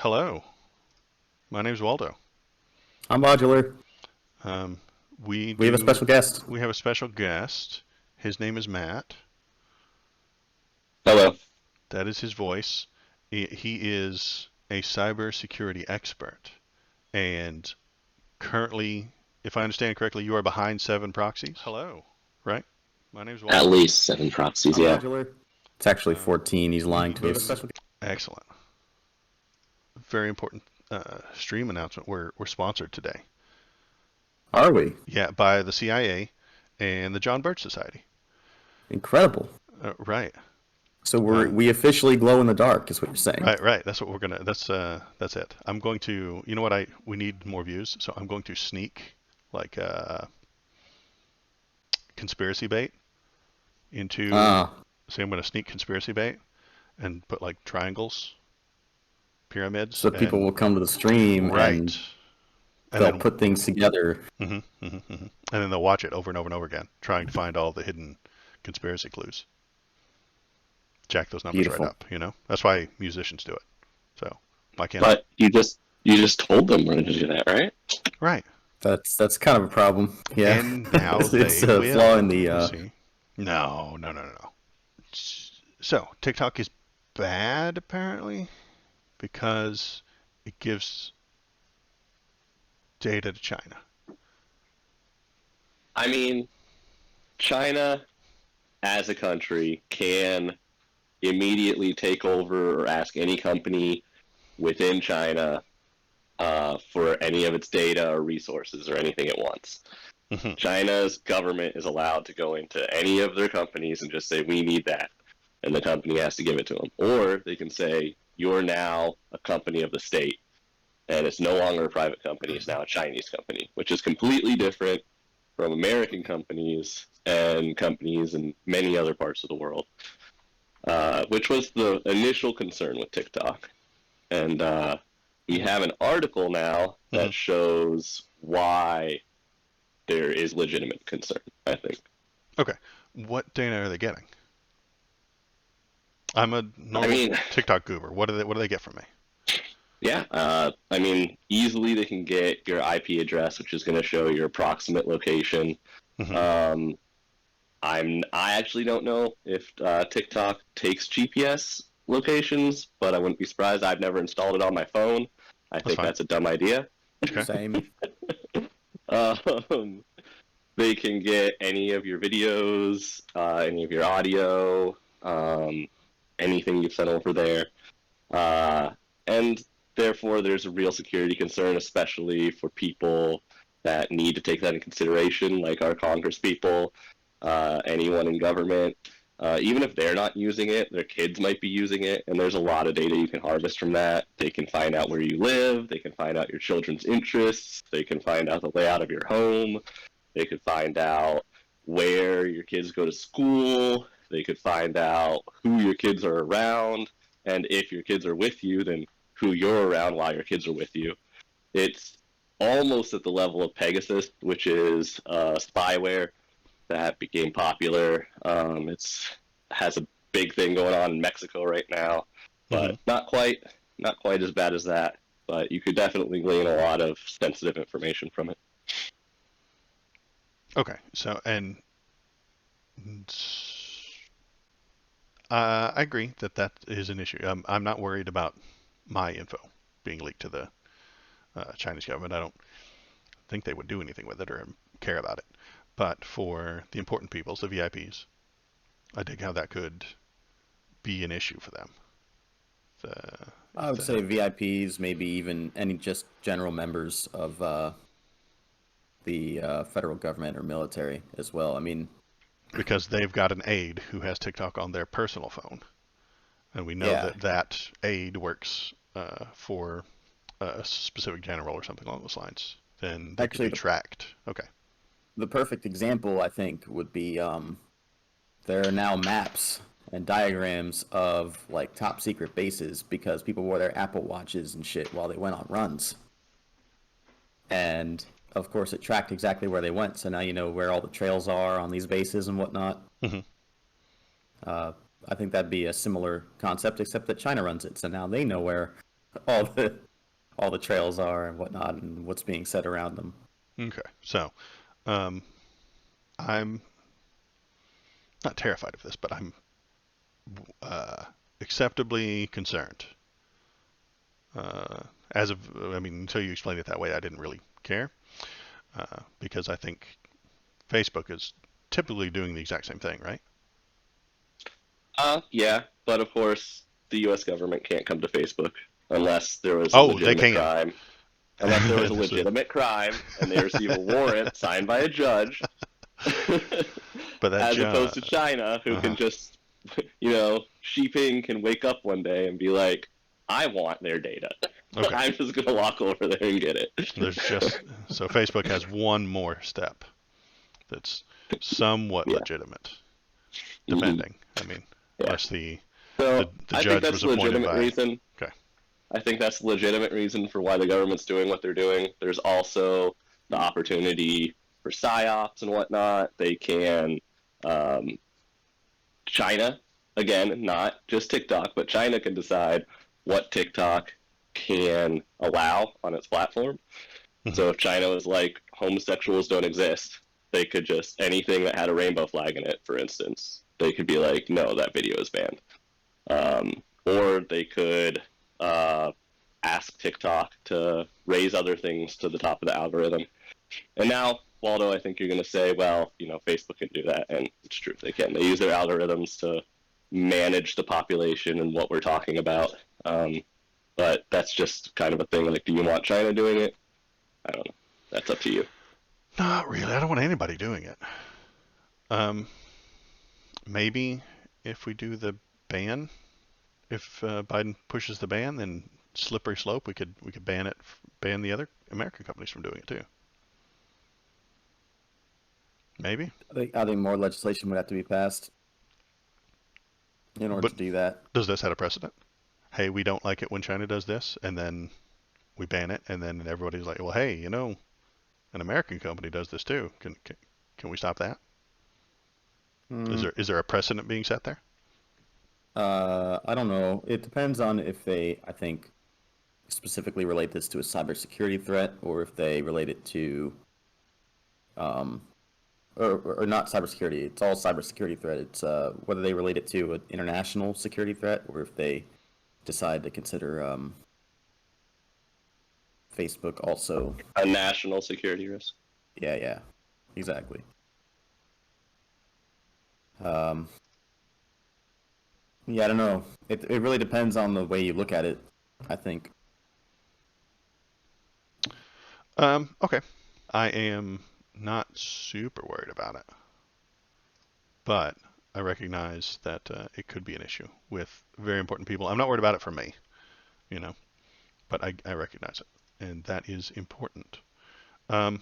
Hello, my name's Waldo. I'm modular. Um, we We have a do special guest. we have a special guest. His name is Matt. Hello. That is his voice. He is a cybersecurity expert, and currently, if I understand correctly, you are behind 7 proxies. Hello, right? My name's At Waldo. least 7 proxies, I'm yeah. modular. It's actually Um, 14. He's lying to we have a us. special. Excellent. Very important stream announcement. We're sponsored today. Are we? Yeah, by the CIA and the John Birch Society. Incredible. Right. So Uh, we officially glow in the dark, is what you're saying. right. That's what we're gonna. That's it. I'm going to. You know what? We need more views, so I'm going to sneak like conspiracy bait into. Ah, Say I'm going to sneak conspiracy bait and put like triangles, pyramids, so people and will come to the stream and right, and they'll then put things together. and then they'll watch it over and over and over again, trying to find all the hidden conspiracy clues. Jack those numbers right Beautiful. up. That's why musicians do it. So why can't I? But you just told them we're going to do that, right? Right. That's kind of a problem. Yeah, And now it's they a flaw in will. the. You see? No, no, no, no, no. So TikTok is bad apparently because it gives data to China. I mean, China as a country can immediately take over or ask any company within China for any of its data or resources or anything it wants. Mhm. China's government is allowed to go into any of their companies and just say, we need that. And the company has to give it to them. Or they can say, you're now a company of the state. And it's no longer a private company, it's now a Chinese company, which is completely different from American companies and companies in many other parts of the world, which was the initial concern with TikTok. And we have an article now Mhm. that shows why there is legitimate concern, I think. Okay. What data are they getting? I'm a I normal mean, TikTok goober. What do they get from me? yeah, I mean, easily they can get your IP address, which is going to show your approximate location. Mhm. Um, I actually don't know if TikTok takes GPS locations, but I wouldn't be surprised. I've never installed it on my phone. I That's think fine. that's a dumb idea. Okay. Same. Um, they can get any of your videos, any of your audio, anything you've sent over there, and therefore there's a real security concern, especially for people that need to take that in consideration, like our Congress people, anyone in government. Even if they're not using it, their kids might be using it, and there's a lot of data you can harvest from that. They can find out where you live, they can find out your children's interests, they can find out the layout of your home, they could find out where your kids go to school, they could find out who your kids are around, and if your kids are with you, then who you're around while your kids are with you. It's almost at the level of Pegasus, which is spyware that became popular. It's has a big thing going on in Mexico right now, but Mhm. not quite as bad as that. But you could definitely glean a lot of sensitive information from it. Okay. So and I agree that that is an issue. I'm not worried about my info being leaked to the Chinese government. I don't think they would do anything with it or care about it. But for the important peoples, the VIPs, I think how that could be an issue for them. The, I would say VIPs, maybe even any just general members of the federal government or military as well. I mean, because they've got an aide who has TikTok on their personal phone, and we know yeah, that that aide works for a specific general or something along those lines, then they could actually be tracked. Okay. the perfect example I think would be there are now maps and diagrams of like top secret bases because people wore their Apple watches and shit while they went on runs. And of course, it tracked exactly where they went. So now you know where all the trails are on these bases and whatnot. Hmm. Uh, I think that'd be a similar concept, except that China runs it. So now they know where all the all the trails are and whatnot and what's being said around them. Okay, so um, I'm not terrified of this, but I'm uh, acceptably concerned. As of, I mean, until you explained it that way, I didn't really care because I think Facebook is typically doing the exact same thing, right? Yeah, but of course, the U.S. government can't come to Facebook unless there was a Oh, they legitimate can. crime. Unless there was a So, legitimate crime and they receive a warrant signed by a judge, but that as opposed John, to China, who uh-huh. can just, Xi Jinping can wake up one day and be like, I want their data. Okay. I'm just going to walk over there and get it. There's just so Facebook has one more step that's somewhat Yeah. legitimate, Hmm. depending. I mean, Yeah. unless the So the I think judge that's was a appointed legitimate by. reason. Okay. I think that's the legitimate reason for why the government's doing what they're doing. There's also the opportunity for psyops and whatnot. They can, um, China, again, not just TikTok, but China can decide what TikTok can allow on its platform. Hmm. So if China was like, homosexuals don't exist, they could just, anything that had a rainbow flag in it, for instance, they could be like, no, that video is banned. Or they could uh, ask TikTok to raise other things to the top of the algorithm. And now, Waldo, I think you're going to say, well, Facebook can do that. And it's true, they can. They use their algorithms to manage the population and what we're talking about. Um, but that's just kind of a thing. Like, do you want China doing it? I don't know. That's up to you. Not really. I don't want anybody doing it. Um, maybe if we do the ban, if Biden pushes the ban, then slippery slope. We could ban the other American companies from doing it too. Maybe. I think more legislation would have to be passed in order But to do that. does this set a precedent? Hey, we don't like it when China does this, and then we ban it, and then everybody's like, well, hey, an American company does this too. Can we stop that? Is Hmm. there a precedent being set there? I don't know. It depends on if they, I think, specifically relate this to a cybersecurity threat or if they relate it to, um, or not cybersecurity. It's all cybersecurity threat. It's whether they relate it to an international security threat or if they decide to consider Facebook also. A national security risk. Yeah, yeah, exactly. Um, yeah, I don't know. It really depends on the way you look at it, I think. Okay. I am not super worried about it, but I recognize that it could be an issue with very important people. I'm not worried about it for me, you know, but I recognize it, and that is important. Um,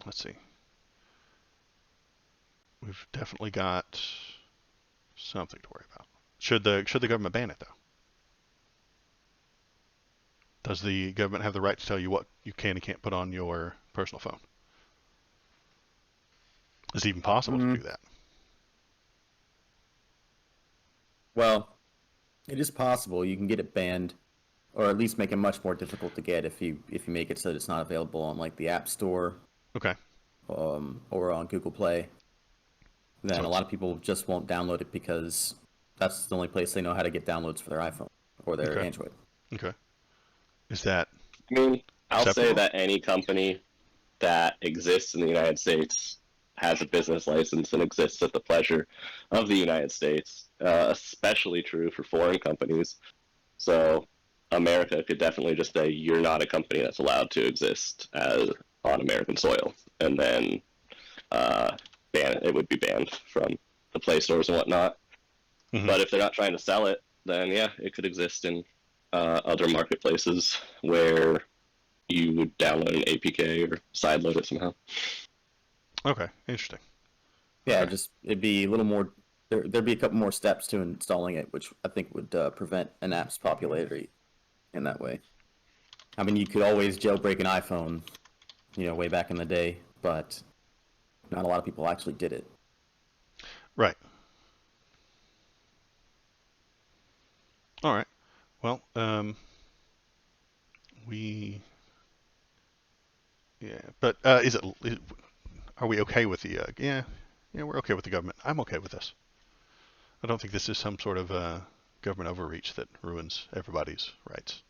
let's see. We've definitely got something to worry about. Should the government ban it though? Does the government have the right to tell you what you can and can't put on your personal phone? Is it even possible to Mm, do that? well, it is possible you can get it banned, or at least make it much more difficult to get if you make it so that it's not available on like the App Store Okay, or on Google Play. Then so a it's lot of people just won't download it because that's the only place they know how to get downloads for their iPhone or their okay. Android. Okay. Is that I mean, I'll say acceptable? that any company that exists in the United States has a business license and exists at the pleasure of the United States, especially true for foreign companies. So America could definitely just say you're not a company that's allowed to exist on American soil, and then uh, ban it. It would be banned from the Play stores and whatnot. Hmm. But if they're not trying to sell it, then yeah, it could exist in other marketplaces where you would download an APK or sideload it somehow. Okay, interesting. Yeah, Okay. just it'd be a little more. There'd be a couple more steps to installing it, which I think would prevent an app's popularity in that way. I mean, you could always jailbreak an iPhone, way back in the day, but not a lot of people actually did it. Right. All right. Well, we yeah, but are we okay with the yeah, we're okay with the government. I'm okay with this. I don't think this is some sort of government overreach that ruins everybody's rights.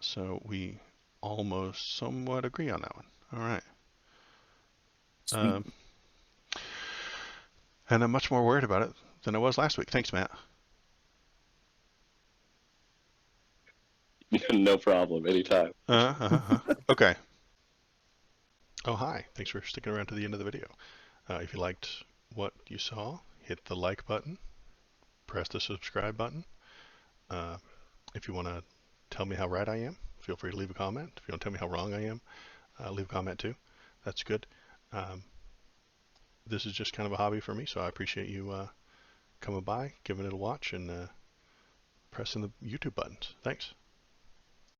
So we almost somewhat agree on that one. All right. Sweet. Um, and I'm much more worried about it than I was last week. Thanks, Matt. No problem. Anytime. Okay. Oh, hi. Thanks for sticking around to the end of the video. If you liked what you saw, hit the like button, press the subscribe button. Uh, if you want to tell me how right I am, feel free to leave a comment. If you want to tell me how wrong I am, leave a comment too. That's good. Um, this is just kind of a hobby for me, so I appreciate you coming by, giving it a watch, and pressing the YouTube buttons. Thanks.